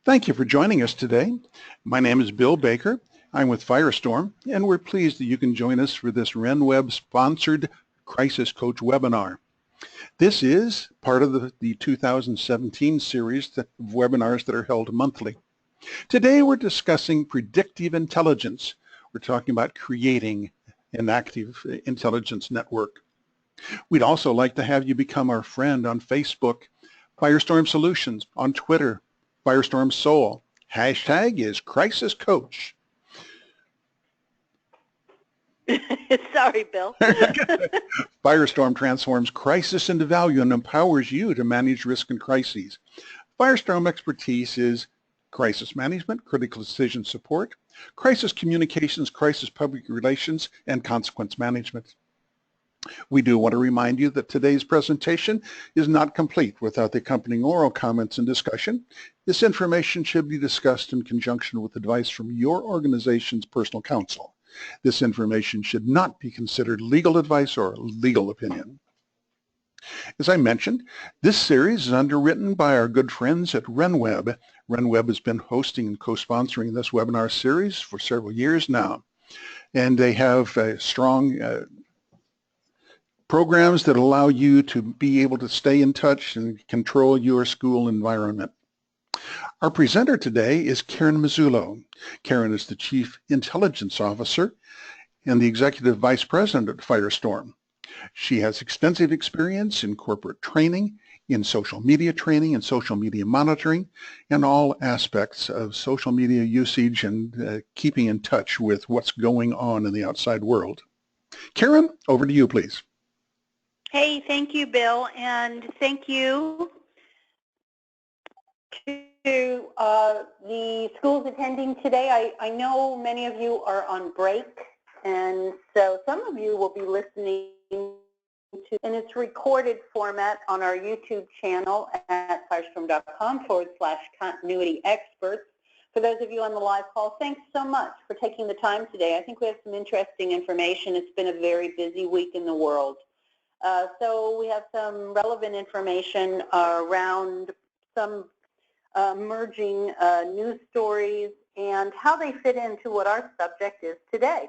Thank you for joining us today. My name is Bill Baker. I'm with Firestorm, and we're pleased that you can join us for this RenWeb sponsored Crisis Coach webinar. This is part of the 2017 series of webinars that are held monthly. Today we're discussing predictive intelligence. We're talking about creating an active intelligence network. We'd also like to have you become our friend on Facebook, Firestorm Solutions, on Twitter, Firestorm Soul. Hashtag is Crisis Coach. Sorry, Bill. Firestorm transforms crisis into value and empowers you to manage risk and crises. Firestorm expertise is crisis management, critical decision support, crisis communications, crisis public relations, and consequence management. We do want to remind you that today's presentation is not complete without the accompanying oral comments and discussion. This information should be discussed in conjunction with advice from your organization's personal counsel. This information should not be considered legal advice or legal opinion. As I mentioned, this series is underwritten by our good friends at RenWeb. RenWeb has been hosting and co-sponsoring this webinar series for several years now, and they have strong programs that allow you to be able to stay in touch and control your school environment. Our presenter today is Karen Masullo. Karen is the Chief Intelligence Officer and the Executive Vice President at Firestorm. She has extensive experience in corporate training, in social media training and social media monitoring, and all aspects of social media usage and keeping in touch with what's going on in the outside world. Karen, over to you, please. Hey, thank you, Bill, and thank you to the schools attending today. I know many of you are on break, and so some of you will be listening to, and it's recorded format on our YouTube channel at firestorm.com/continuity experts. For those of you on the live call, thanks so much for taking the time today. I think we have some interesting information. It's been a very busy week in the world. So we have some relevant information around some emerging news stories and how they fit into what our subject is today.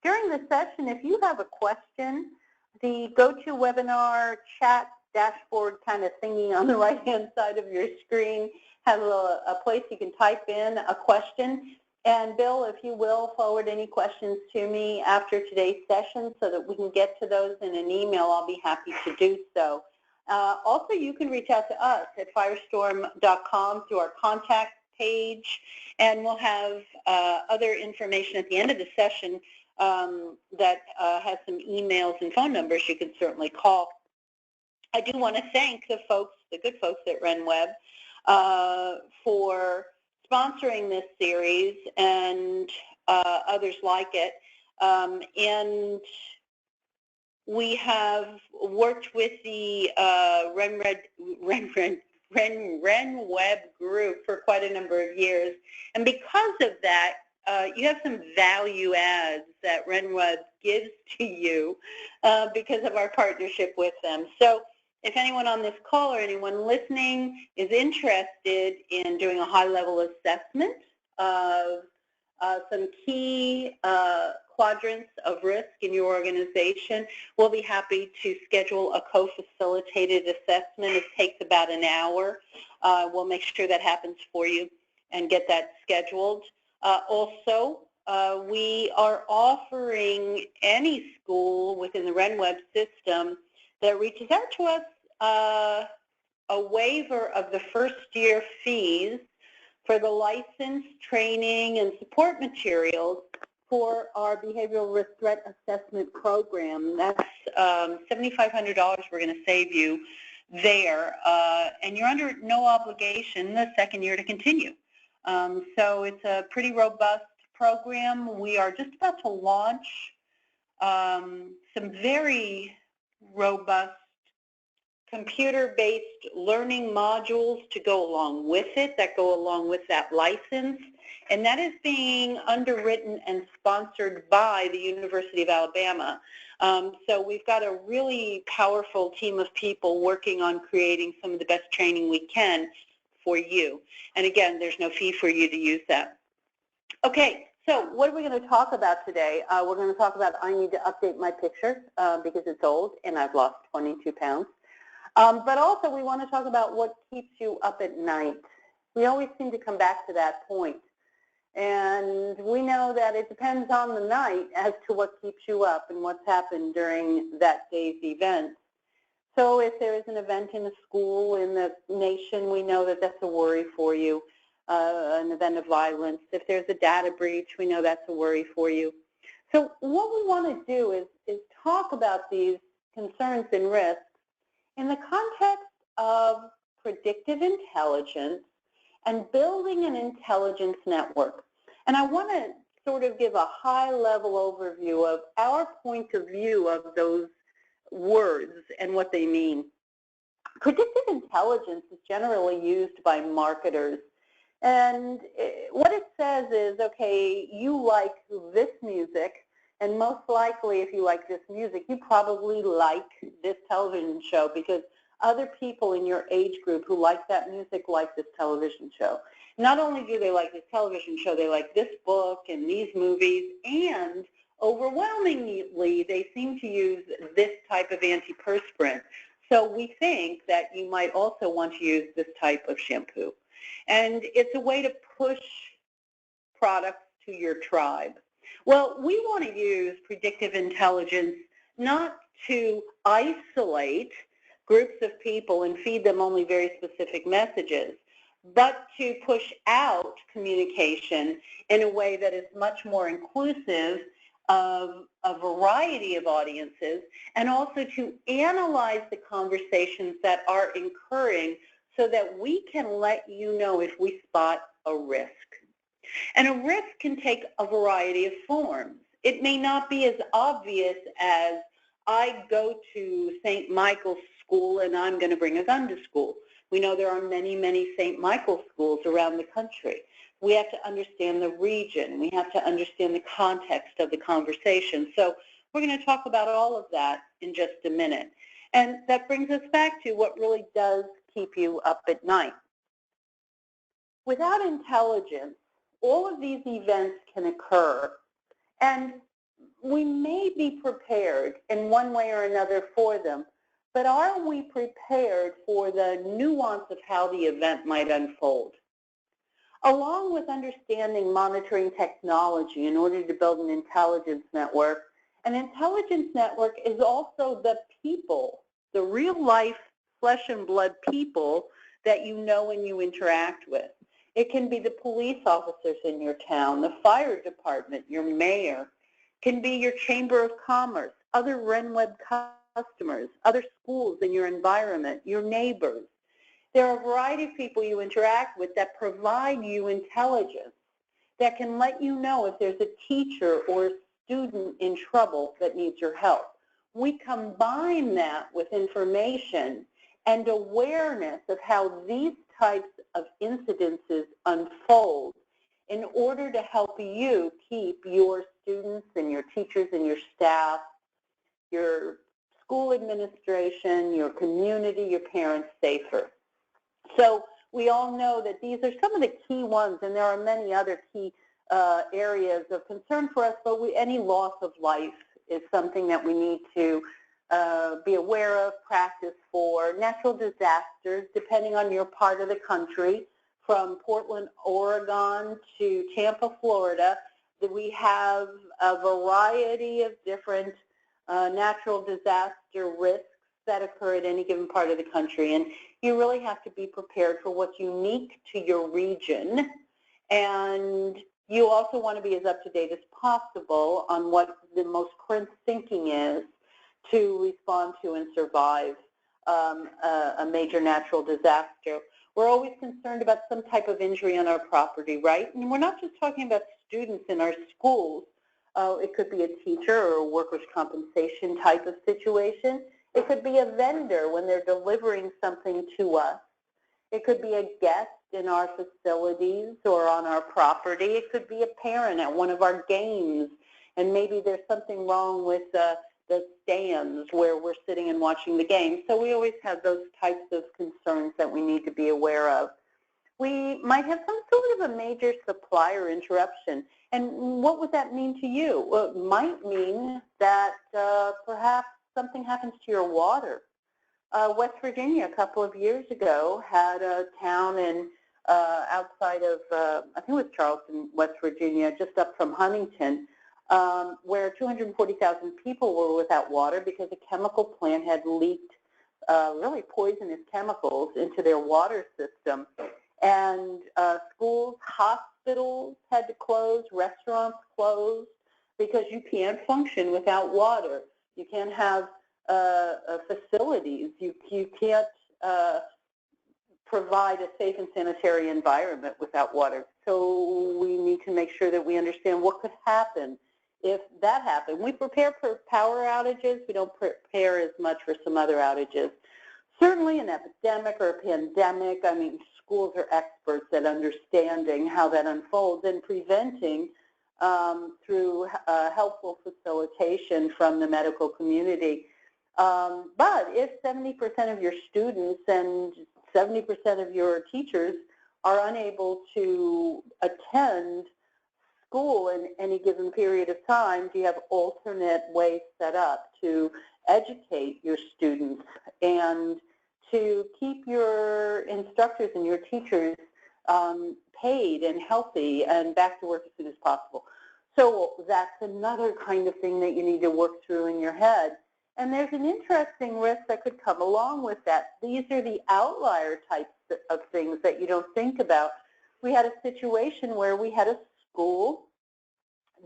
During the session, if you have a question, the GoToWebinar chat dashboard kind of thingy on the right-hand side of your screen has a place you can type in a question. And Bill, if you will, forward any questions to me after today's session so that we can get to those in an email. I'll be happy to do so. Also, you can reach out to us at firestorm.com through our contact page, and we'll have other information at the end of the session that has some emails and phone numbers you can certainly call. I do want to thank the good folks at RenWeb for sponsoring this series and others like it. And we have worked with the RenWeb group for quite a number of years. And because of that, you have some value adds that RenWeb gives to you because of our partnership with them. So if anyone on this call or anyone listening is interested in doing a high-level assessment of some key quadrants of risk in your organization, we'll be happy to schedule a co-facilitated assessment. It takes about an hour. We'll make sure that happens for you and get that scheduled. Also, we are offering any school within the RenWeb system that reaches out to us a waiver of the first-year fees for the license, training, and support materials for our behavioral risk threat assessment program. That's $7,500 we're going to save you there, and you're under no obligation the second year to continue. So it's a pretty robust program. We are just about to launch some very robust computer-based learning modules to go along with it, that go along with that license, and that is being underwritten and sponsored by the University of Alabama. So we've got a really powerful team of people working on creating some of the best training we can for you. And again, there's no fee for you to use that. Okay, so what are we going to talk about today? We're going to talk about I need to update my picture because it's old and I've lost 22 pounds. But also we want to talk about what keeps you up at night. We always seem to come back to that point. And we know that it depends on the night as to what keeps you up and what's happened during that day's event. So if there is an event in a school, in the nation, we know that that's a worry for you, an event of violence. If there's a data breach, we know that's a worry for you. So what we want to do is talk about these concerns and risks in the context of predictive intelligence and building an intelligence network. And I want to sort of give a high-level overview of our point of view of those words and what they mean. Predictive intelligence is generally used by marketers. And what it says is, okay, you like this music, and most likely if you like this music, you probably like this television show because other people in your age group who like that music like this television show. Not only do they like this television show, they like this book and these movies, and overwhelmingly they seem to use this type of antiperspirant. So we think that you might also want to use this type of shampoo. And it's a way to push products to your tribe. Well, we want to use predictive intelligence not to isolate groups of people and feed them only very specific messages, but to push out communication in a way that is much more inclusive of a variety of audiences, and also to analyze the conversations that are occurring so that we can let you know if we spot a risk. And a risk can take a variety of forms. It may not be as obvious as I go to St. Michael's school and I'm going to bring a gun to school. We know there are many, many St. Michael's schools around the country. We have to understand the region. We have to understand the context of the conversation. So we're going to talk about all of that in just a minute. And that brings us back to what really does keep you up at night. Without intelligence, all of these events can occur, and we may be prepared in one way or another for them, but are we prepared for the nuance of how the event might unfold? Along with understanding monitoring technology in order to build an intelligence network is also the people, the real-life flesh and blood people that you know and you interact with. It can be the police officers in your town, the fire department, your mayor. It can be your chamber of commerce, other RenWeb customers, other schools in your environment, your neighbors. There are a variety of people you interact with that provide you intelligence that can let you know if there's a teacher or a student in trouble that needs your help. We combine that with information and awareness of how these types of incidences unfold in order to help you keep your students and your teachers and your staff, your school administration, your community, your parents safer. So we all know that these are some of the key ones, and there are many other key areas of concern for us, but any loss of life is something that we need to be aware of, practice for. Natural disasters, depending on your part of the country, from Portland, Oregon to Tampa, Florida, that we have a variety of different natural disaster risks that occur at any given part of the country. And you really have to be prepared for what's unique to your region. And you also want to be as up-to-date as possible on what the most current thinking is to respond to and survive a major natural disaster. We're always concerned about some type of injury on our property, right? And we're not just talking about students in our schools. It could be a teacher or a workers' compensation type of situation. It could be a vendor when they're delivering something to us. It could be a guest in our facilities or on our property. It could be a parent at one of our games, and maybe there's something wrong with the stands where we're sitting and watching the game. So we always have those types of concerns that we need to be aware of. we might have some sort of a major supplier interruption. And what would that mean to you? Well, it might mean that perhaps something happens to your water. West Virginia, a couple of years ago, had a town in outside of, I think it was Charleston, West Virginia, just up from Huntington, where 240,000 people were without water because a chemical plant had leaked really poisonous chemicals into their water system. And schools, hospitals had to close, restaurants closed, because you can't function without water. You can't have facilities. You can't provide a safe and sanitary environment without water. So we need to make sure that we understand what could happen if that happened. We prepare for power outages. We don't prepare as much for some other outages. Certainly an epidemic or a pandemic, I mean, schools are experts at understanding how that unfolds and preventing through helpful facilitation from the medical community. But if 70% of your students and 70% of your teachers are unable to attend school in any given period of time, do you have alternate ways set up to educate your students and to keep your instructors and your teachers paid and healthy and back to work as soon as possible? So that's another kind of thing that you need to work through in your head. And there's an interesting risk that could come along with that. These are the outlier types of things that you don't think about. We had a situation where we had a school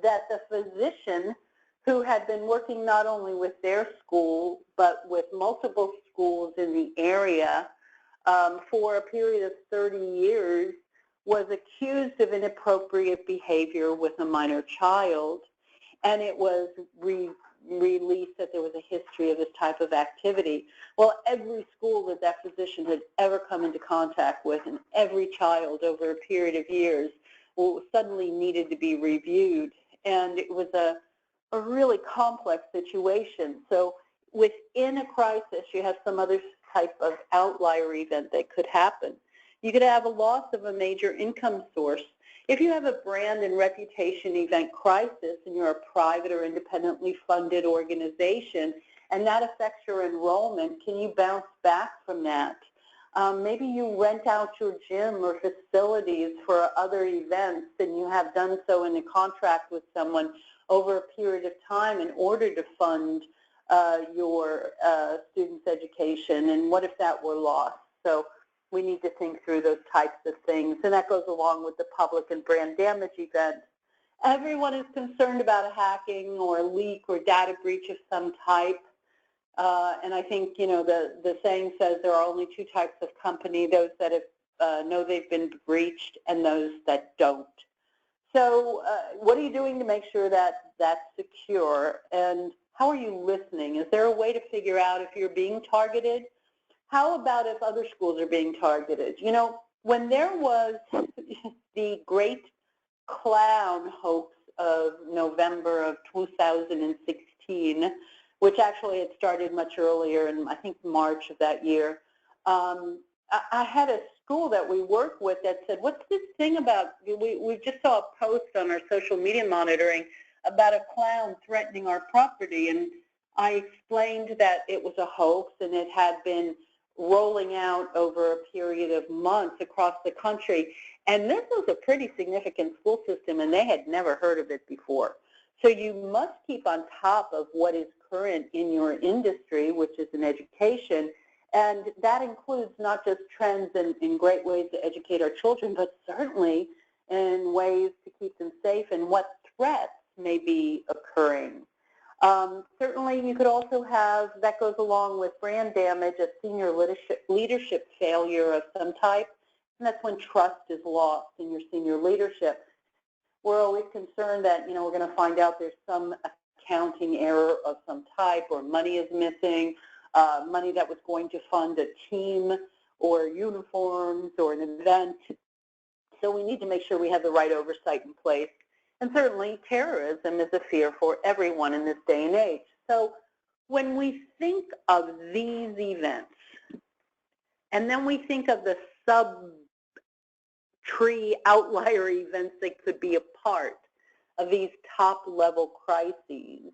that the physician who had been working not only with their school but with multiple schools in the area for a period of 30 years was accused of inappropriate behavior with a minor child, and it was released that there was a history of this type of activity. Well, every school that that physician had ever come into contact with and every child over a period of years suddenly needed to be reviewed, and it was a really complex situation. So within a crisis, you have some other type of outlier event that could happen. You could have a loss of a major income source. If you have a brand and reputation event crisis and you're a private or independently funded organization and that affects your enrollment, can you bounce back from that? Maybe you rent out your gym or facilities for other events and you have done so in a contract with someone over a period of time in order to fund your students' education, and what if that were lost? So we need to think through those types of things, and that goes along with the public and brand damage event. Everyone is concerned about a hacking or a leak or data breach of some type, and I think, you know, the saying says there are only two types of company, those that have, know they've been breached and those that don't. So what are you doing to make sure that that's secure, and how are you listening? Is there a way to figure out if you're being targeted? How about if other schools are being targeted? You know, when there was the great clown hoax of November of 2016, which actually had started much earlier in, I think, March of that year, I had a school that we work with that said, what's this thing about, we just saw a post on our social media monitoring about a clown threatening our property, and I explained that it was a hoax and it had been rolling out over a period of months across the country, and this was a pretty significant school system and they had never heard of it before. So you must keep on top of what is current in your industry, which is in education, and that includes not just trends and great ways to educate our children, but certainly in ways to keep them safe and what threats may be occurring. Certainly you could also have, that goes along with brand damage, a senior leadership failure of some type, and that's when trust is lost in your senior leadership. We're always concerned that, you know, we're going to find out there's some accounting error of some type, or money is missing, money that was going to fund a team or uniforms or an event. So we need to make sure we have the right oversight in place. And certainly terrorism is a fear for everyone in this day and age. So when we think of these events, and then we think of the tree outlier events that could be a part of these top-level crises.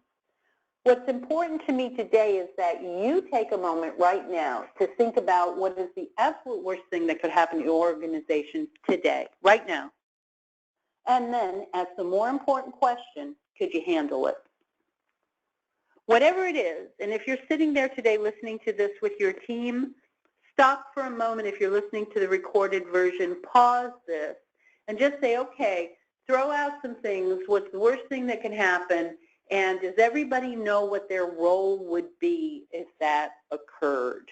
What's important to me today is that you take a moment right now to think about what is the absolute worst thing that could happen to your organization today, right now. And then ask the more important question, could you handle it? Whatever it is, and if you're sitting there today listening to this with your team, stop for a moment if you're listening to the recorded version, pause this, and just say, okay, throw out some things, what's the worst thing that can happen, and does everybody know what their role would be if that occurred?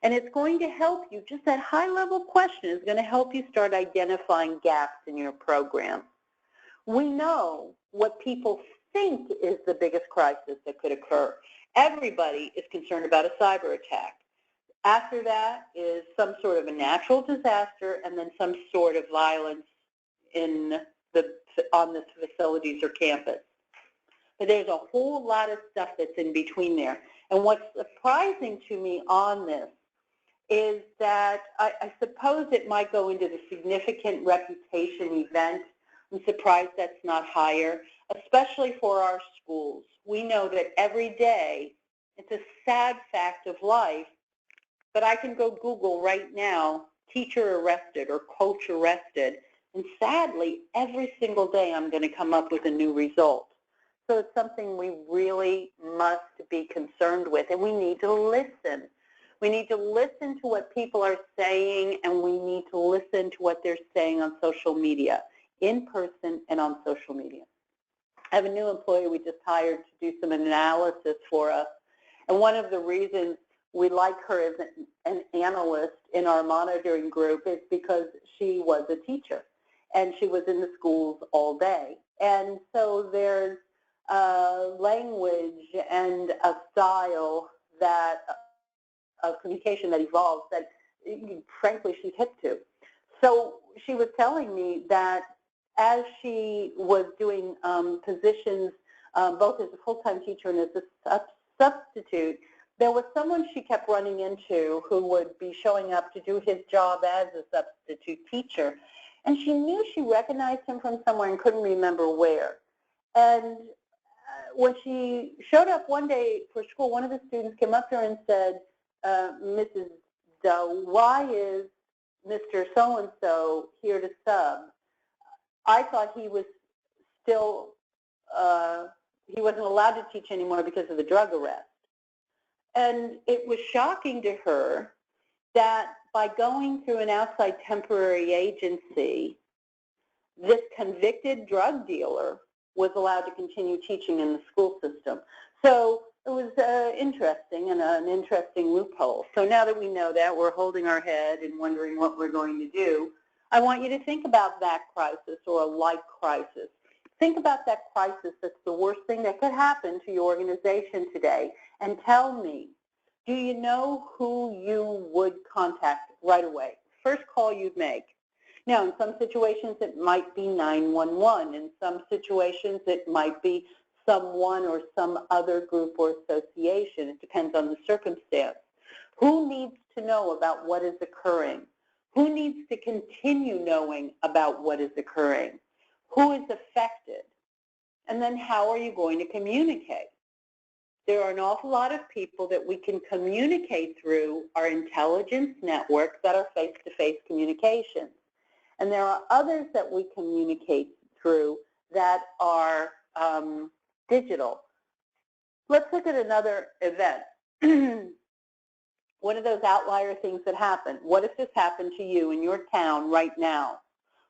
And it's going to help you, just that high-level question is going to help you start identifying gaps in your program. We know what people think is the biggest crisis that could occur. Everybody is concerned about a cyber attack. After that is some sort of a natural disaster and then some sort of violence on the facilities or campus. But there's a whole lot of stuff that's in between there. And what's surprising to me on this is that I suppose it might go into the significant reputation event. I'm surprised that's not higher, especially for our schools. We know that every day, it's a sad fact of life, but I can go Google right now, teacher arrested or coach arrested, and sadly, every single day I'm going to come up with a new result. So it's something we really must be concerned with, and we need to listen. We need to listen to what people are saying, and we need to listen to what they're saying on social media, in person and on social media. I have a new employee we just hired to do some analysis for us, and one of the reasons we like her as an analyst in our monitoring group is because she was a teacher, and she was in the schools all day. And so there's language and a style that of communication that evolves that, frankly, she's hip to. So she was telling me that as she was doing positions both as a full-time teacher and as a substitute, there was someone she kept running into who would be showing up to do his job as a substitute teacher. And she knew she recognized him from somewhere and couldn't remember where. And when she showed up one day for school, one of the students came up to her and said, Mrs. Doe, why is Mr. So-and-so here to sub? I thought he was still, he wasn't allowed to teach anymore because of the drug arrest. And it was shocking to her that by going through an outside temporary agency, this convicted drug dealer was allowed to continue teaching in the school system. So it was interesting and an interesting loophole. So now that we know that, we're holding our head and wondering what we're going to do. I want you to think about that crisis or a like crisis. Think about that crisis that's the worst thing that could happen to your organization today, and tell me, do you know who you would contact right away? First call you'd make. Now, in some situations it might be 911. In some situations it might be someone or some other group or association. It depends on the circumstance. Who needs to know about what is occurring? Who needs to continue knowing about what is occurring? Who is affected? And then how are you going to communicate? There are an awful lot of people that we can communicate through our intelligence networks that are face-to-face communications. And there are others that we communicate through that are digital. Let's look at another event. One of those outlier things that happen. What if this happened to you in your town right now?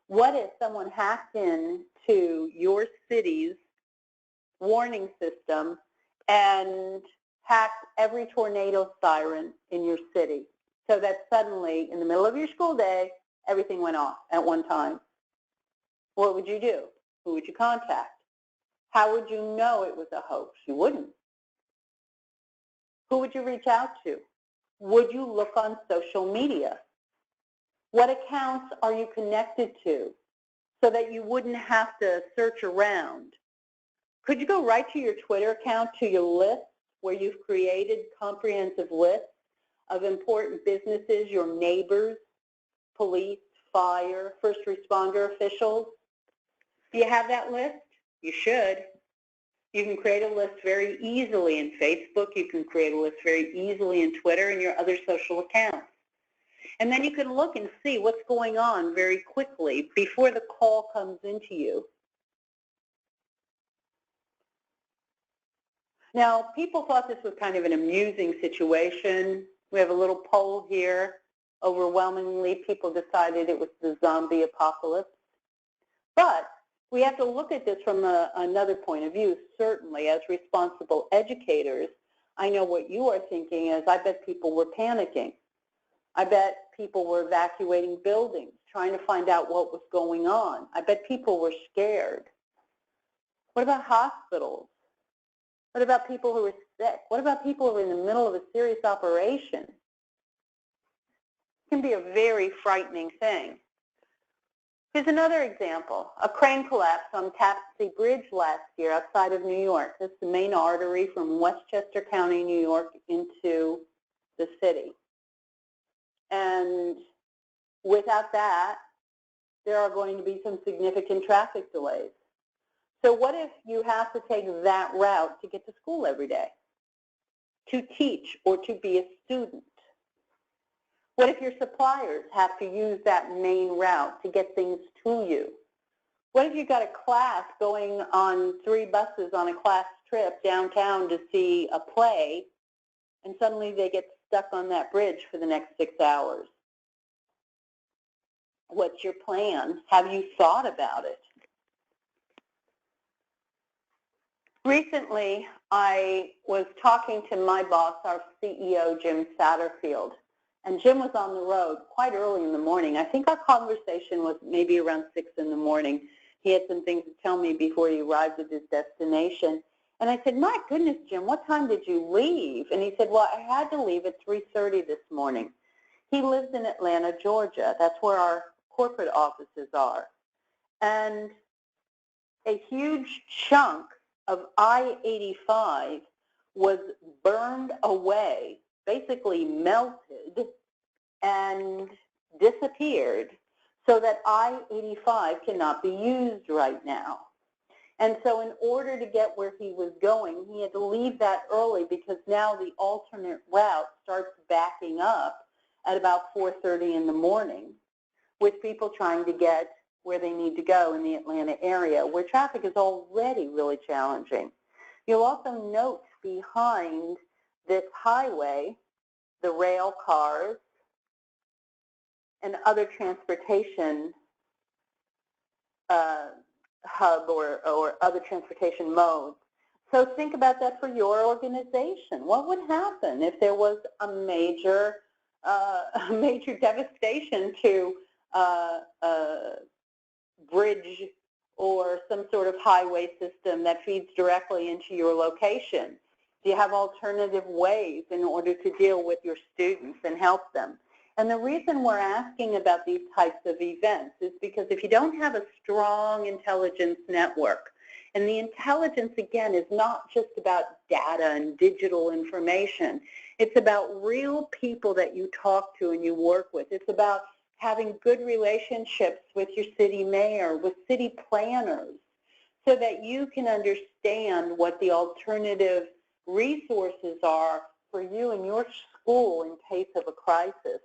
What if someone hacked into your city's warning system and hacked every tornado siren in your city so that suddenly, in the middle of your school day, everything went off at one time? What would you do? Who would you contact? How would you know it was a hoax? You wouldn't. Who would you reach out to? Would you look on social media? What accounts are you connected to so that you wouldn't have to search around? Could you go right to your Twitter account, to your list, where you've created comprehensive lists of important businesses, your neighbors, police, fire, first responder officials. Do you have that list? You should. You can create a list very easily in Facebook. You can create a list very easily in Twitter and your other social accounts. And then you can look and see what's going on very quickly before the call comes into you. Now, people thought this was kind of an amusing situation. We have a little poll here. Overwhelmingly, people decided it was the zombie apocalypse. But we have to look at this from another point of view. Certainly, as responsible educators, I know what you are thinking is, I bet people were panicking. I bet people were evacuating buildings, trying to find out what was going on. I bet people were scared. What about hospitals? What about people who are sick? What about people who are in the middle of a serious operation? It can be a very frightening thing. Here's another example. A crane collapsed on Tappan Bridge last year outside of New York. That's the main artery from Westchester County, New York, into the city. And without that, there are going to be some significant traffic delays. So what if you have to take that route to get to school every day, to teach or to be a student? What if your suppliers have to use that main route to get things to you? What if you've got a class going on 3 buses on a class trip downtown to see a play, and suddenly they get stuck on that bridge for the next 6 hours? What's your plan? Have you thought about it? Recently, I was talking to my boss, our CEO, Jim Satterfield, and Jim was on the road quite early in the morning. I think our conversation was maybe around 6 in the morning. He had some things to tell me before he arrived at his destination. And I said, my goodness, Jim, what time did you leave? And he said, well, I had to leave at 3:30 this morning. He lives in Atlanta, Georgia. That's where our corporate offices are. And a huge chunk of I-85 was burned away, basically melted and disappeared, so that I-85 cannot be used right now. And so in order to get where he was going, he had to leave that early because now the alternate route starts backing up at about 4:30 in the morning with people trying to get where they need to go in the Atlanta area, where traffic is already really challenging. You'll also note behind this highway the rail cars and other transportation hub or other transportation modes. So think about that for your organization. What would happen if there was a major devastation to bridge or some sort of highway system that feeds directly into your location? Do you have alternative ways in order to deal with your students and help them? And the reason we're asking about these types of events is because if you don't have a strong intelligence network, and the intelligence, again, is not just about data and digital information. It's about real people that you talk to and you work with. It's about having good relationships with your city mayor, with city planners, so that you can understand what the alternative resources are for you and your school in case of a crisis.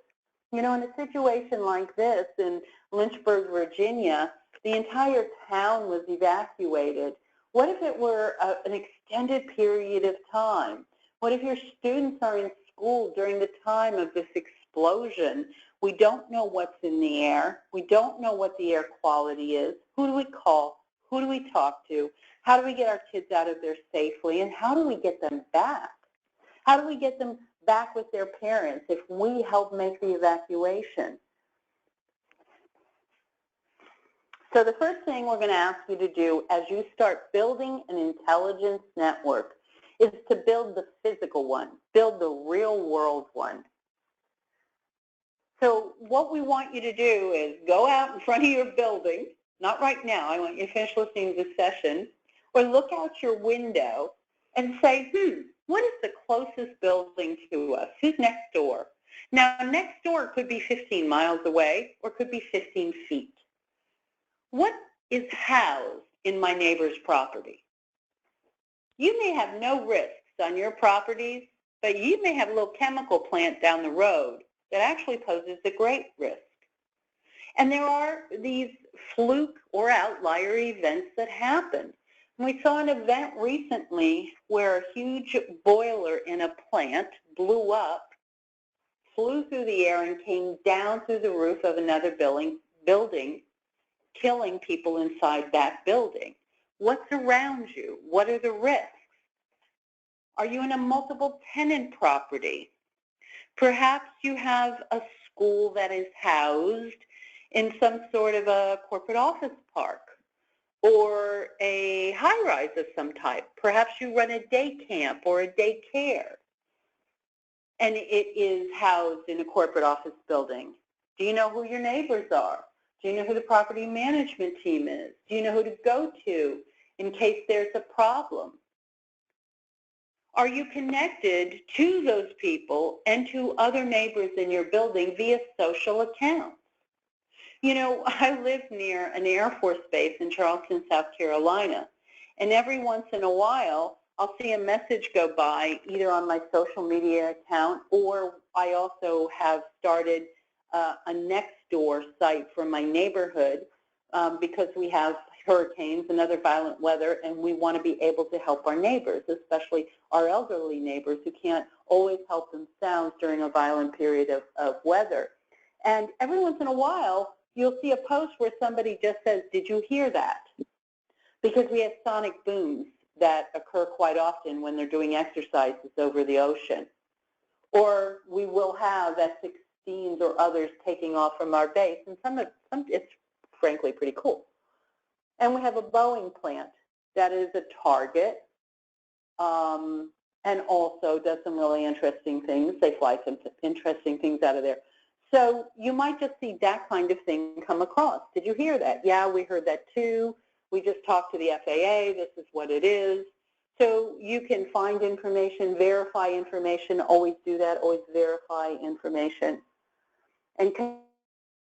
You know, in a situation like this in Lynchburg, Virginia, the entire town was evacuated. What if it were an extended period of time? What if your students are in school during the time of this explosion? We don't know what's in the air. We don't know what the air quality is. Who do we call? Who do we talk to? How do we get our kids out of there safely? And how do we get them back? How do we get them back with their parents if we help make the evacuation? So the first thing we're going to ask you to do as you start building an intelligence network is to build the physical one, build the real world one. So what we want you to do is go out in front of your building, not right now, I want you to finish listening to this session, or look out your window and say, what is the closest building to us? Who's next door? Now, next door could be 15 miles away or could be 15 feet. What is housed in my neighbor's property? You may have no risks on your properties, but you may have a little chemical plant down the road that actually poses a great risk. And there are these fluke or outlier events that happen. We saw an event recently where a huge boiler in a plant blew up, flew through the air, and came down through the roof of another building, killing people inside that building. What's around you? What are the risks? Are you in a multiple tenant property? Perhaps you have a school that is housed in some sort of a corporate office park or a high-rise of some type. Perhaps you run a day camp or a daycare, and it is housed in a corporate office building. Do you know who your neighbors are? Do you know who the property management team is? Do you know who to go to in case there's a problem? Are you connected to those people and to other neighbors in your building via social accounts? You know, I live near an Air Force base in Charleston, South Carolina, and every once in a while I'll see a message go by either on my social media account, or I also have started a next door site for my neighborhood because we have hurricanes and other violent weather, and we want to be able to help our neighbors, especially our elderly neighbors who can't always help themselves during a violent period of weather. And every once in a while, you'll see a post where somebody just says, "Did you hear that?" Because we have sonic booms that occur quite often when they're doing exercises over the ocean. Or we will have F-16s or others taking off from our base, and it's frankly pretty cool. And we have a Boeing plant that is a target and also does some really interesting things. They fly some interesting things out of there. So you might just see that kind of thing come across. Did you hear that? Yeah, we heard that too. We just talked to the FAA. This is what it is. So you can find information, verify information, always do that, always verify information. And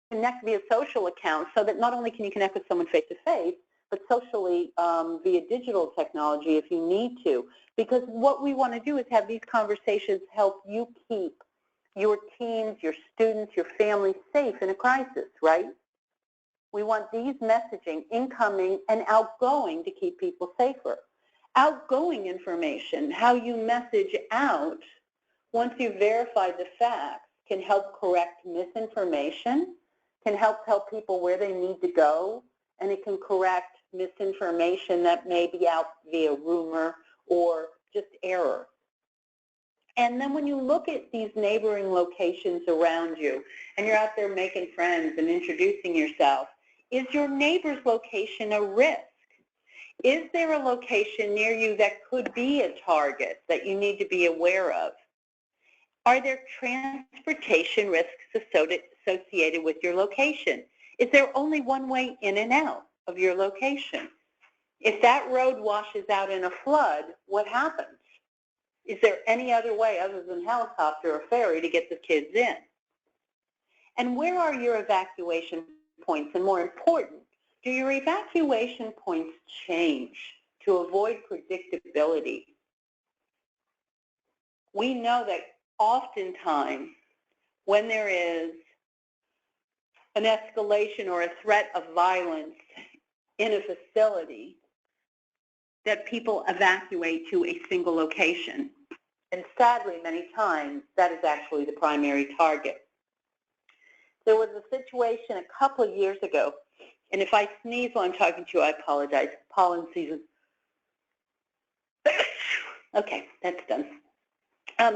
connect via social accounts so that not only can you connect with someone face-to-face, but socially via digital technology if you need to. Because what we want to do is have these conversations help you keep your teams, your students, your family safe in a crisis, right? We want these messaging, incoming and outgoing, to keep people safer. Outgoing information, how you message out once you've verified the facts, can help correct misinformation, can help tell people where they need to go, and it can correct misinformation that may be out via rumor or just error. And then when you look at these neighboring locations around you and you're out there making friends and introducing yourself, is your neighbor's location a risk? Is there a location near you that could be a target that you need to be aware of? Are there transportation risks associated with your location? Is there only one way in and out of your location? If that road washes out in a flood, what happens? Is there any other way other than helicopter or ferry to get the kids in? And where are your evacuation points? And more important, do your evacuation points change to avoid predictability? We know that oftentimes when there is an escalation or a threat of violence in a facility, that people evacuate to a single location. And sadly, many times, that is actually the primary target. There was a situation a couple of years ago, and if I sneeze while I'm talking to you, I apologize. Pollen season. Okay, that's done.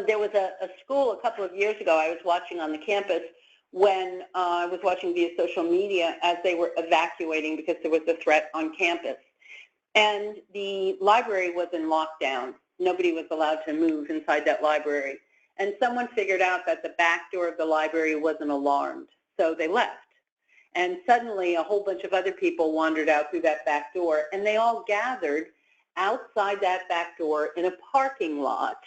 There was a school a couple of years ago I was watching on the campus when I was watching via social media as they were evacuating because there was a threat on campus. And the library was in lockdown. Nobody was allowed to move inside that library. And someone figured out that the back door of the library wasn't alarmed, so they left. And suddenly a whole bunch of other people wandered out through that back door, and they all gathered outside that back door in a parking lot.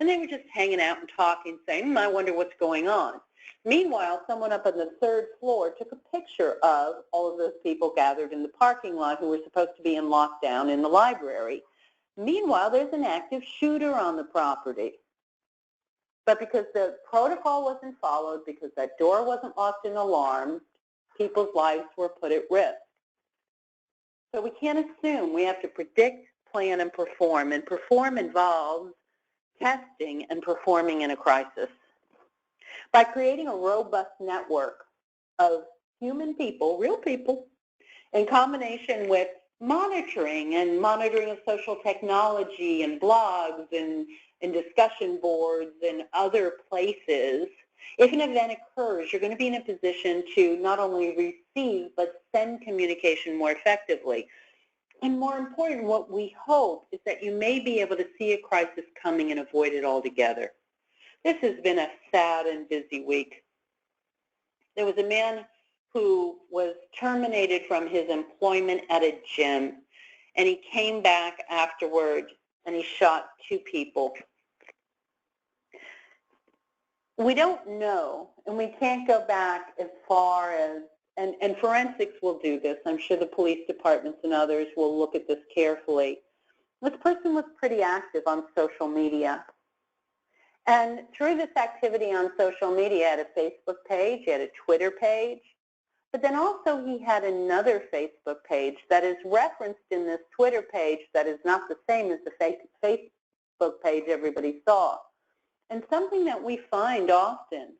And they were just hanging out and talking, saying, I wonder what's going on. Meanwhile, someone up on the third floor took a picture of all of those people gathered in the parking lot who were supposed to be in lockdown in the library. Meanwhile, there's an active shooter on the property. But because the protocol wasn't followed, because that door wasn't locked and alarmed, people's lives were put at risk. So we can't assume. We have to predict, plan, and perform. And perform involves testing and performing in a crisis. By creating a robust network of human people, real people, in combination with monitoring of social technology and blogs and discussion boards and other places, if an event occurs, you're going to be in a position to not only receive but send communication more effectively. And more important, what we hope is that you may be able to see a crisis coming and avoid it altogether. This has been a sad and busy week. There was a man who was terminated from his employment at a gym, and he came back afterward and he shot 2 people. We don't know, and we can't go back as far as, and forensics will do this. I'm sure the police departments and others will look at this carefully. This person was pretty active on social media. And through this activity on social media, he had a Facebook page, he had a Twitter page, but then also he had another Facebook page that is referenced in this Twitter page that is not the same as the Facebook page everybody saw. And something that we find often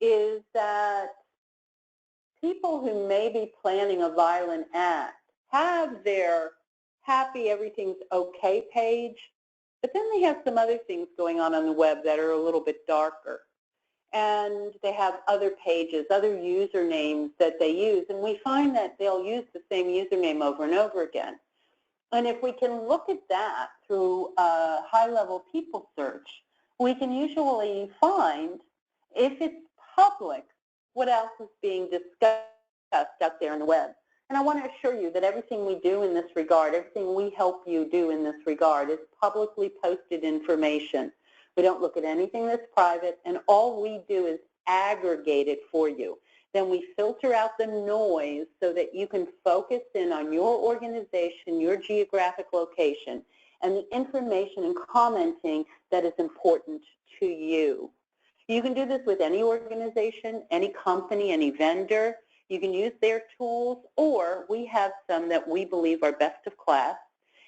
is that people who may be planning a violent act have their happy, everything's okay page, but then they have some other things going on the web that are a little bit darker. And they have other pages, other usernames that they use, and we find that they'll use the same username over and over again. And if we can look at that through a high-level people search, we can usually find, if it's public, what else is being discussed out there in the web. And I want to assure you that everything we do in this regard, everything we help you do in this regard is publicly posted information. We don't look at anything that's private, and all we do is aggregate it for you. Then we filter out the noise so that you can focus in on your organization, your geographic location, and the information and commenting that is important to you. You can do this with any organization, any company, any vendor. You can use their tools, or we have some that we believe are best of class,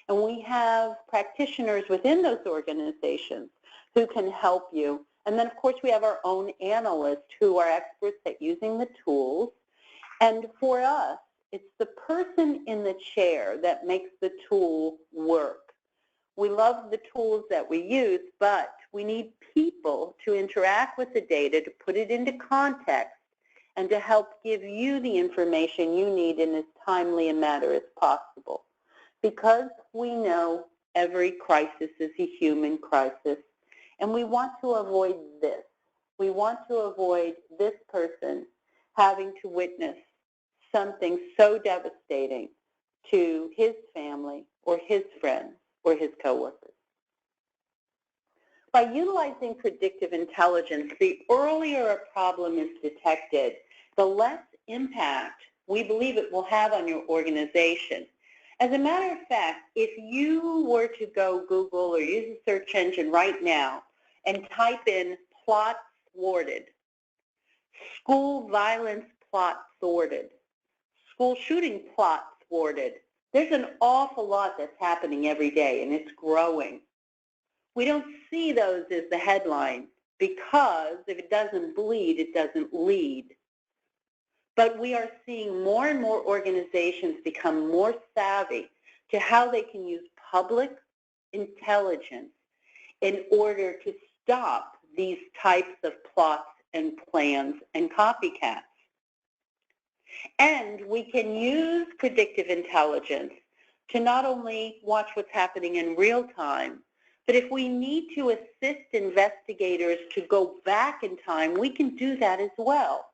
and we have practitioners within those organizations who can help you. And then, of course, we have our own analysts who are experts at using the tools. And for us, it's the person in the chair that makes the tool work. We love the tools that we use, but we need people to interact with the data, to put it into context, and to help give you the information you need in as timely a manner as possible. Because we know every crisis is a human crisis, and we want to avoid this. We want to avoid this person having to witness something so devastating to his family or his friends or his coworkers. By utilizing predictive intelligence, the earlier a problem is detected, the less impact we believe it will have on your organization. As a matter of fact, if you were to go Google or use a search engine right now and type in plot thwarted, school violence plot thwarted, school shooting plot thwarted, there's an awful lot that's happening every day, and it's growing. We don't see those as the headline because if it doesn't bleed, it doesn't lead. But we are seeing more and more organizations become more savvy to how they can use public intelligence in order to stop these types of plots and plans and copycats. And we can use predictive intelligence to not only watch what's happening in real time, but if we need to assist investigators to go back in time, we can do that as well.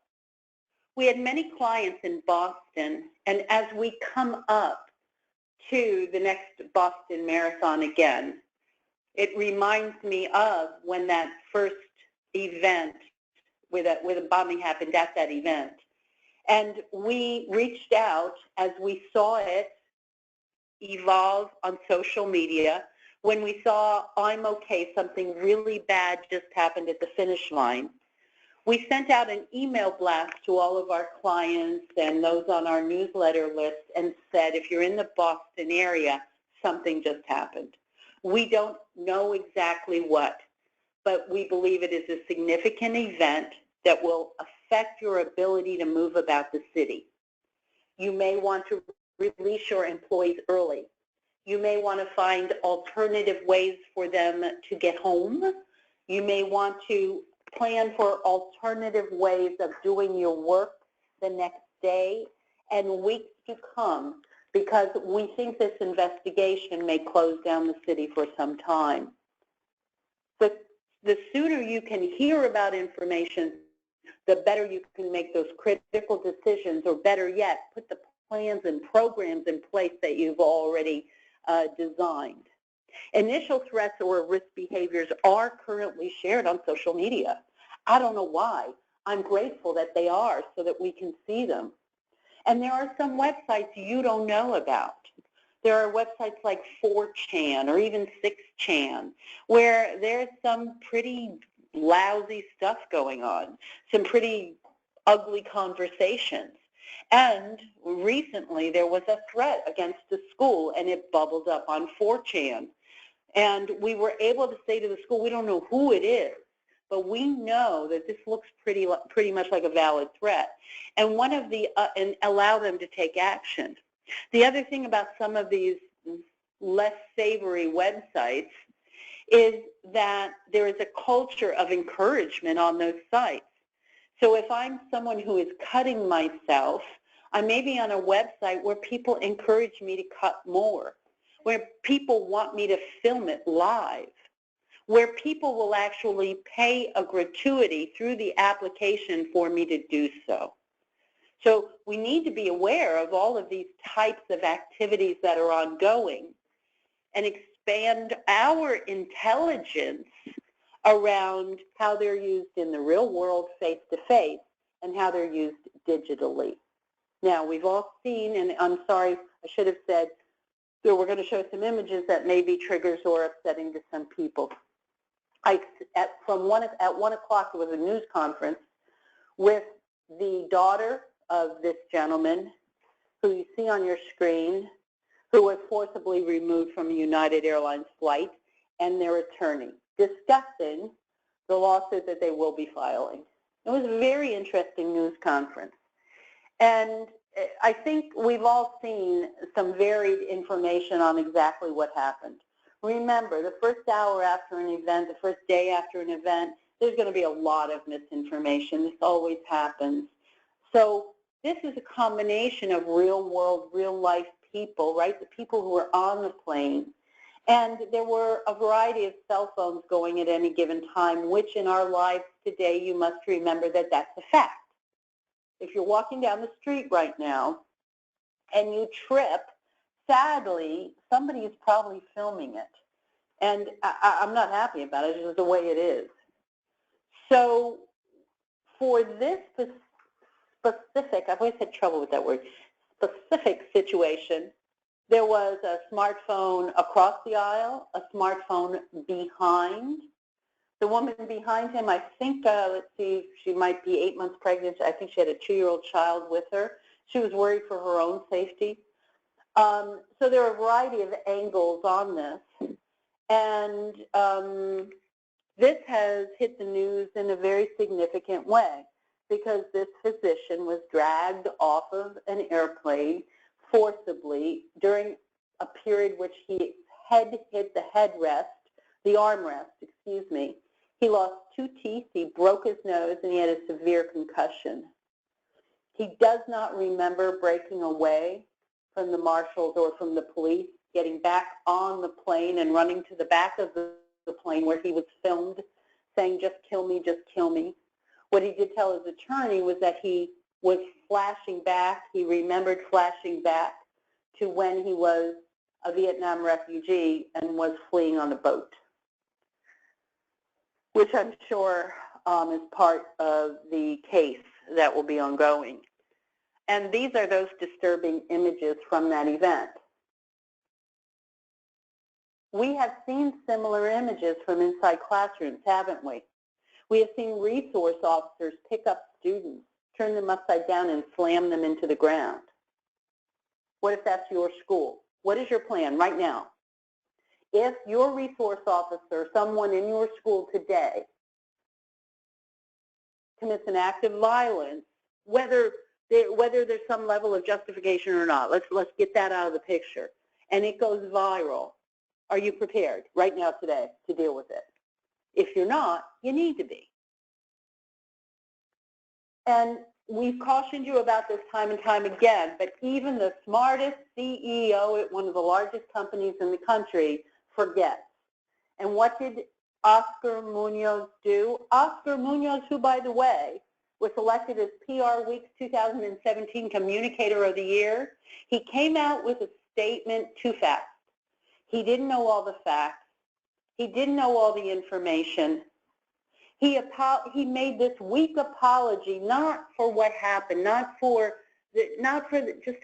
We had many clients in Boston, and as we come up to the next Boston Marathon again, it reminds me of when that first event with a bombing happened at that event. And we reached out as we saw it evolve on social media. When we saw, I'm okay, something really bad just happened at the finish line, we sent out an email blast to all of our clients and those on our newsletter list and said, if you're in the Boston area, something just happened. We don't know exactly what, but we believe it is a significant event that will affect your ability to move about the city. You may want to release your employees early. You may want to find alternative ways for them to get home. You may want to plan for alternative ways of doing your work the next day and weeks to come, because we think this investigation may close down the city for some time. But the sooner you can hear about information, the better you can make those critical decisions, or better yet, put the plans and programs in place that you've already designed. Initial threats or risk behaviors are currently shared on social media. I don't know why. I'm grateful that they are so that we can see them. And there are some websites you don't know about. There are websites like 4chan or even 6chan where there's some pretty lousy stuff going on, some pretty ugly conversations. And recently there was a threat against a school and it bubbled up on 4chan. And we were able to say to the school, we don't know who it is, but we know that this looks pretty much like a valid threat. And one of the, and allow them to take action. The other thing about some of these less savory websites is that there is a culture of encouragement on those sites. So if I'm someone who is cutting myself, I may be on a website where people encourage me to cut more, where people want me to film it live, where people will actually pay a gratuity through the application for me to do so. So we need to be aware of all of these types of activities that are ongoing and expand our intelligence around how they're used in the real world face-to-face and how they're used digitally. Now, we've all seen, and I'm sorry, I should have said, so we're going to show some images that may be triggers or upsetting to some people. At 1 o'clock, there was a news conference with the daughter of this gentleman who you see on your screen, who was forcibly removed from a United Airlines flight, and their attorney, discussing the lawsuit that they will be filing. It was a very interesting news conference. And I think we've all seen some varied information on exactly what happened. Remember, the first hour after an event, the first day after an event, there's going to be a lot of misinformation. This always happens. So this is a combination of real world, real life people, right? The people who were on the plane. And there were a variety of cell phones going at any given time, which in our lives today, you must remember that that's a fact. If you're walking down the street right now and you trip, sadly, somebody is probably filming it. And I'm not happy about it. It's just the way it is. So for this specific, I've always had trouble with that word, specific situation, there was a smartphone across the aisle, a smartphone behind. The woman behind him, I think, let's see, she might be 8 months pregnant. I think she had a 2-year-old child with her. She was worried for her own safety. So there are a variety of angles on this. And this has hit the news in a very significant way because this physician was dragged off of an airplane forcibly during a period which he had hit the headrest, the armrest, excuse me. He lost 2 teeth, he broke his nose, and he had a severe concussion. He does not remember breaking away from the marshals or from the police, getting back on the plane and running to the back of the plane where he was filmed saying, just kill me, just kill me. What he did tell his attorney was that he was flashing back, he remembered flashing back to when he was a Vietnam refugee and was fleeing on a boat. which I'm sure is part of the case that will be ongoing. And these are those disturbing images from that event. We have seen similar images from inside classrooms, haven't we? We have seen resource officers pick up students, turn them upside down, and slam them into the ground. What if that's your school? What is your plan right now? If your resource officer, someone in your school today, commits an act of violence, whether there's some level of justification or not, let's get that out of the picture, and it goes viral, are you prepared right now today to deal with it? If you're not, you need to be. And we've cautioned you about this time and time again, but even the smartest CEO at one of the largest companies in the country forgets. And what did Oscar Munoz do? Oscar Munoz, who, by the way, was elected as PR Week's 2017 Communicator of the Year, he came out with a statement too fast. He didn't know all the facts. He didn't know all the information. He made this weak apology, not for what happened, not for just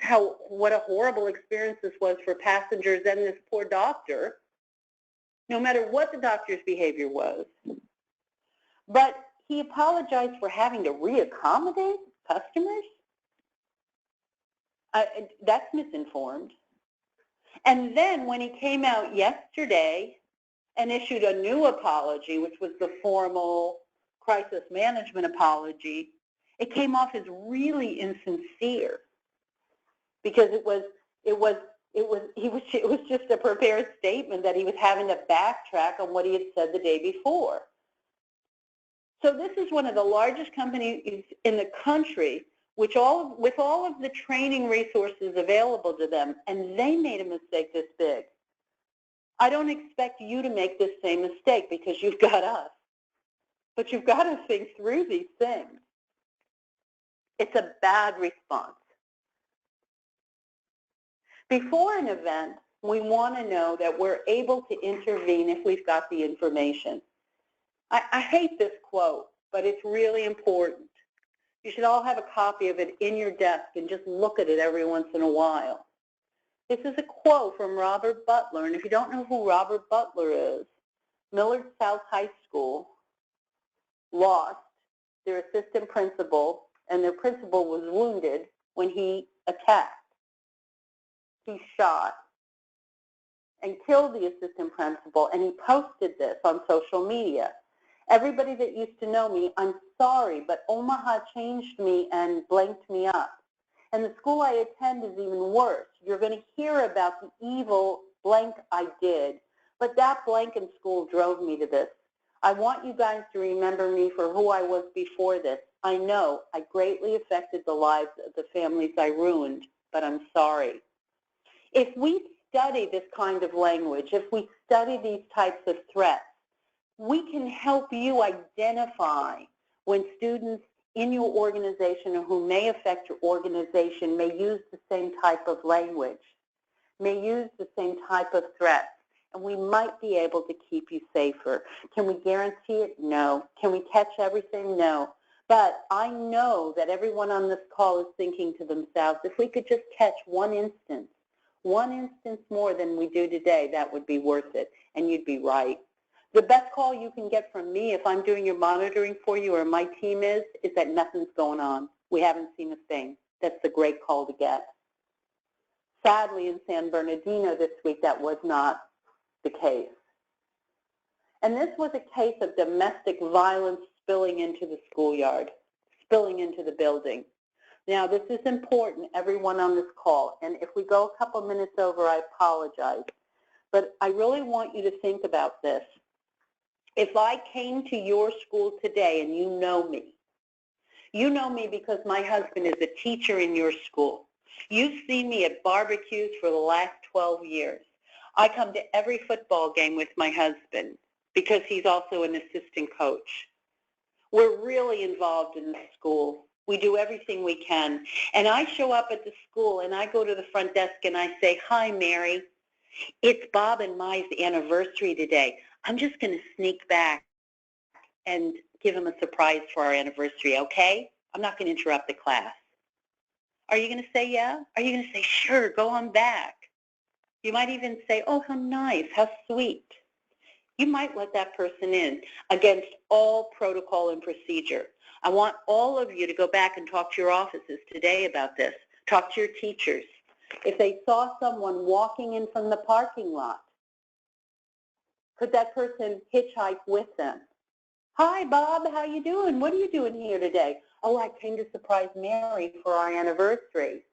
what a horrible experience this was for passengers and this poor doctor, no matter what the doctor's behavior was. But he apologized for having to reaccommodate customers. That's misinformed. And then when he came out yesterday and issued a new apology, which was the formal crisis management apology, it came off as really insincere because it was just a prepared statement that he was having to backtrack on what he had said the day before. So this is one of the largest companies in the country with all of the training resources available to them, and they made a mistake this big. I don't expect you to make this same mistake because you've got us. But you've got to think through these things. It's a bad response. Before an event, we want to know that we're able to intervene if we've got the information. I hate this quote, but it's really important. You should all have a copy of it in your desk and just look at it every once in a while. This is a quote from Robert Butler, and if you don't know who Robert Butler is, Millard South High School lost their assistant principal, and their principal was wounded when he attacked. He shot and killed the assistant principal, and he posted this on social media. Everybody that used to know me, I'm sorry, but Omaha changed me and blanked me up. And the school I attend is even worse. You're going to hear about the evil blank I did, but that blank in school drove me to this. I want you guys to remember me for who I was before this. I know I greatly affected the lives of the families I ruined, but I'm sorry. If we study this kind of language, if we study these types of threats, we can help you identify when students in your organization or who may affect your organization may use the same type of language, may use the same type of threats, and we might be able to keep you safer. Can we guarantee it? No. Can we catch everything? No. But I know that everyone on this call is thinking to themselves, if we could just catch one instance more than we do today, that would be worth it, and you'd be right. The best call you can get from me if I'm doing your monitoring for you or my team is that nothing's going on. We haven't seen a thing. That's the great call to get. Sadly, in San Bernardino this week, that was not the case. And this was a case of domestic violence spilling into the schoolyard, spilling into the building. Now, this is important, everyone on this call, and if we go a couple minutes over, I apologize. But I really want you to think about this. If I came to your school today and you know me because my husband is a teacher in your school. You've seen me at barbecues for the last 12 years. I come to every football game with my husband because he's also an assistant coach. We're really involved in the school. We do everything we can. And I show up at the school and I go to the front desk and I say, "Hi, Mary. It's Bob and Mai's anniversary today. I'm just going to sneak back and give him a surprise for our anniversary, okay? I'm not going to interrupt the class. Are you going to say yeah? Are you going to say, sure, go on back? You might even say, oh, how nice, how sweet. You might let that person in against all protocol and procedure. I want all of you to go back and talk to your offices today about this. Talk to your teachers. If they saw someone walking in from the parking lot, could that person hitchhike with them? Hi, Bob, how you doing? What are you doing here today? Oh, I came to surprise Mary for our anniversary.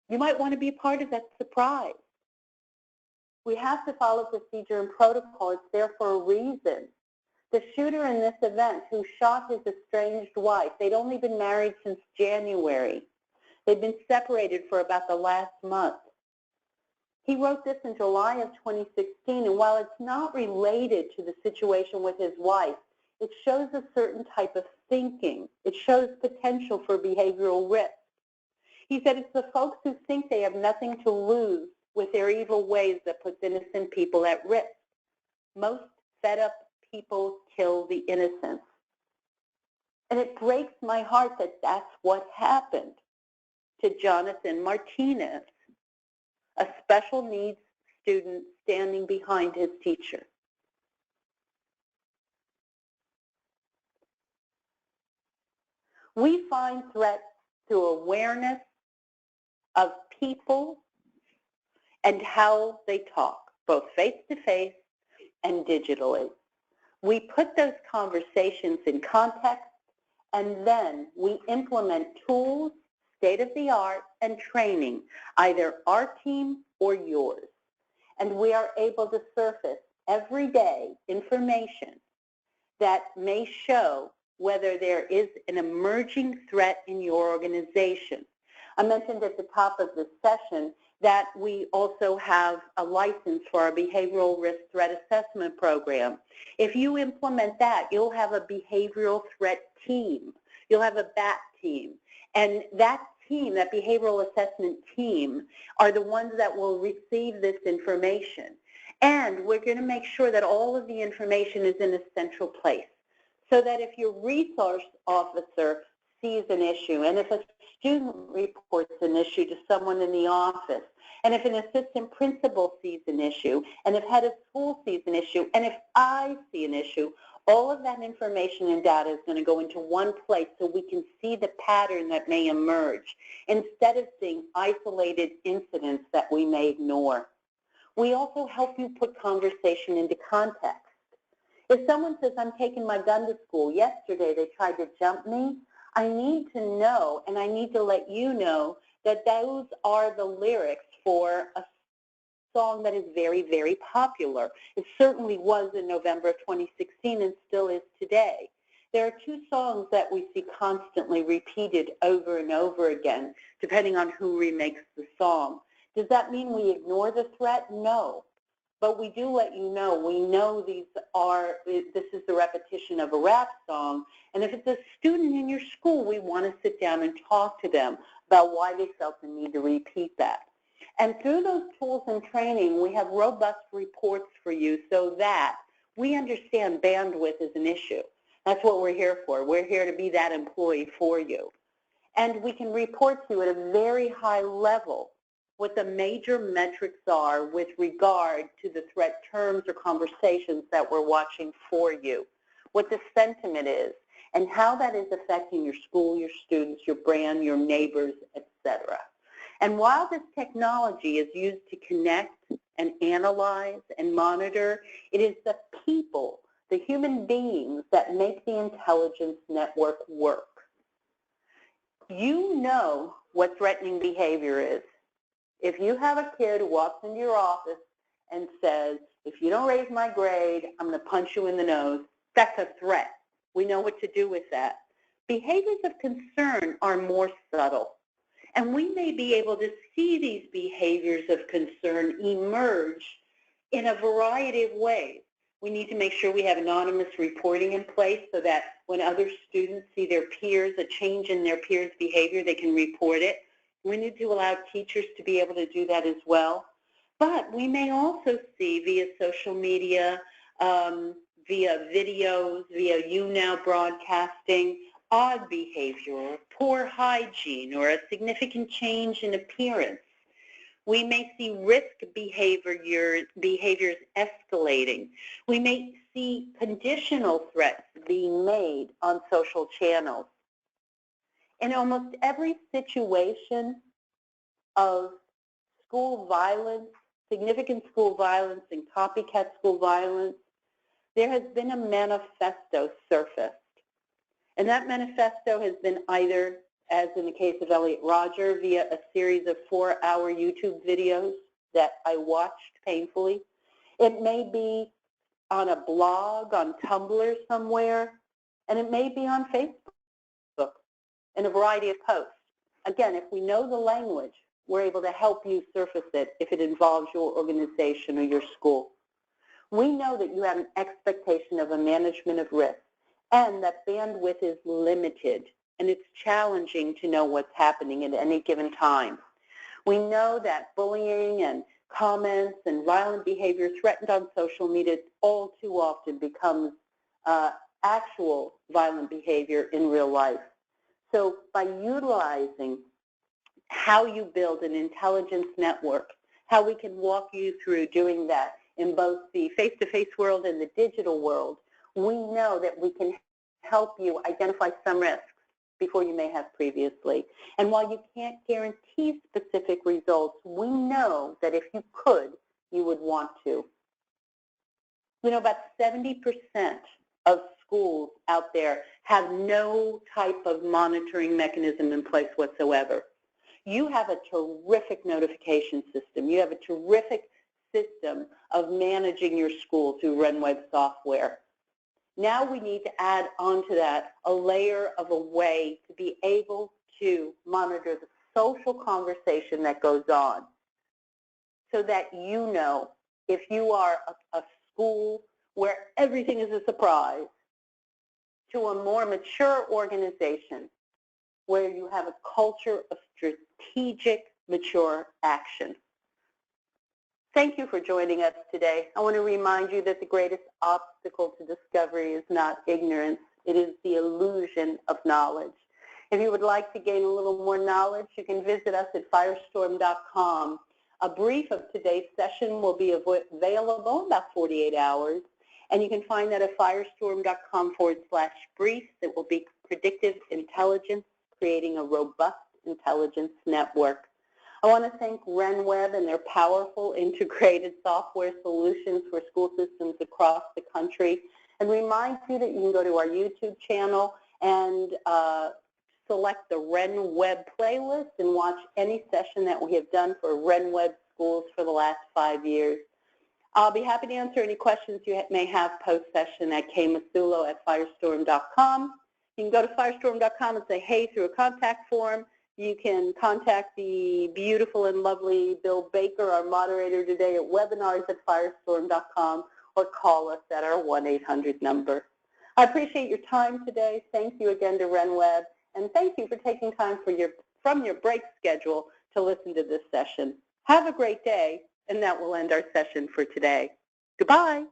You might want to be part of that surprise. We have to follow procedure and protocol. It's there for a reason. The shooter in this event who shot his estranged wife, they'd only been married since January. They'd been separated for about the last month. He wrote this in July of 2016, and while it's not related to the situation with his wife, it shows a certain type of thinking. It shows potential for behavioral risk. He said it's the folks who think they have nothing to lose with their evil ways that puts innocent people at risk. Most fed-up people kill the innocent. And it breaks my heart that that's what happened to Jonathan Martinez, a special needs student standing behind his teacher. We find threats through awareness of people and how they talk, both face-to-face and digitally. We put those conversations in context, and then we implement tools, state-of-the-art, and training, either our team or yours. And we are able to surface every day information that may show whether there is an emerging threat in your organization. I mentioned at the top of this session that we also have a license for our behavioral risk threat assessment program. If you implement that, you'll have a behavioral threat team. You'll have a BAT team. And that team, that behavioral assessment team, are the ones that will receive this information. And we're going to make sure that all of the information is in a central place, so that if your resource officer sees an issue, and if a student reports an issue to someone in the office, and if an assistant principal sees an issue, and if head of school sees an issue, and if I see an issue, all of that information and data is going to go into one place so we can see the pattern that may emerge instead of seeing isolated incidents that we may ignore. We also help you put conversation into context. If someone says, I'm taking my gun to school, yesterday they tried to jump me, I need to know, and I need to let you know that those are the lyrics for a song that is very, very popular. It certainly was in November of 2016 and still is today. There are two songs that we see constantly repeated over and over again, depending on who remakes the song. Does that mean we ignore the threat? No. But we do let you know, we know this is the repetition of a rap song, and if it's a student in your school, we want to sit down and talk to them about why they felt the need to repeat that. And through those tools and training, we have robust reports for you so that we understand bandwidth is an issue. That's what we're here for. We're here to be that employee for you. And we can report to you at a very high level what the major metrics are with regard to the threat terms or conversations that we're watching for you, what the sentiment is, and how that is affecting your school, your students, your brand, your neighbors, etc. And while this technology is used to connect and analyze and monitor, it is the people, the human beings, that make the intelligence network work. You know what threatening behavior is. If you have a kid who walks into your office and says, if you don't raise my grade, I'm going to punch you in the nose, that's a threat. We know what to do with that. Behaviors of concern are more subtle. And we may be able to see these behaviors of concern emerge in a variety of ways. We need to make sure we have anonymous reporting in place so that when other students see their peers, a change in their peers' behavior, they can report it. We need to allow teachers to be able to do that as well. But we may also see via social media via videos, via YouNow broadcasting, odd behavior, or poor hygiene, or a significant change in appearance. We may see risk behaviors escalating. We may see conditional threats being made on social channels. In almost every situation of school violence, significant school violence, and copycat school violence, there has been a manifesto surfaced. And that manifesto has been either, as in the case of Elliot Rodger, via a series of 4-hour YouTube videos that I watched painfully. It may be on a blog, on Tumblr somewhere, and it may be on Facebook in a variety of posts. Again, if we know the language, we're able to help you surface it if it involves your organization or your school. We know that you have an expectation of a management of risk and that bandwidth is limited and it's challenging to know what's happening at any given time. We know that bullying and comments and violent behavior threatened on social media all too often becomes actual violent behavior in real life. So by utilizing how you build an intelligence network, how we can walk you through doing that in both the face-to-face world and the digital world, we know that we can help you identify some risks before you may have previously. And while you can't guarantee specific results, we know that if you could, you would want to. You know, about 70% of schools out there have no type of monitoring mechanism in place whatsoever. You have a terrific notification system. You have a terrific system of managing your school through RenWeb software. Now we need to add onto that a layer of a way to be able to monitor the social conversation that goes on so that you know if you are a school where everything is a surprise to a more mature organization where you have a culture of strategic, mature action. Thank you for joining us today. I want to remind you that the greatest obstacle to discovery is not ignorance. It is the illusion of knowledge. If you would like to gain a little more knowledge, you can visit us at Firestorm.com. A brief of today's session will be available in about 48 hours, and you can find that at Firestorm.com/brief. It will be predictive intelligence, creating a robust intelligence network. I want to thank RenWeb and their powerful integrated software solutions for school systems across the country, and remind you that you can go to our YouTube channel and select the RenWeb playlist and watch any session that we have done for RenWeb schools for the last 5 years. I'll be happy to answer any questions you may have post-session at kmasullo@firestorm.com. You can go to firestorm.com and say hey through a contact form. You can contact the beautiful and lovely Bill Baker, our moderator today, at webinars@firestorm.com, or call us at our 1-800 number. I appreciate your time today. Thank you again to RenWeb, and thank you for taking time from your break schedule to listen to this session. Have a great day, and that will end our session for today. Goodbye.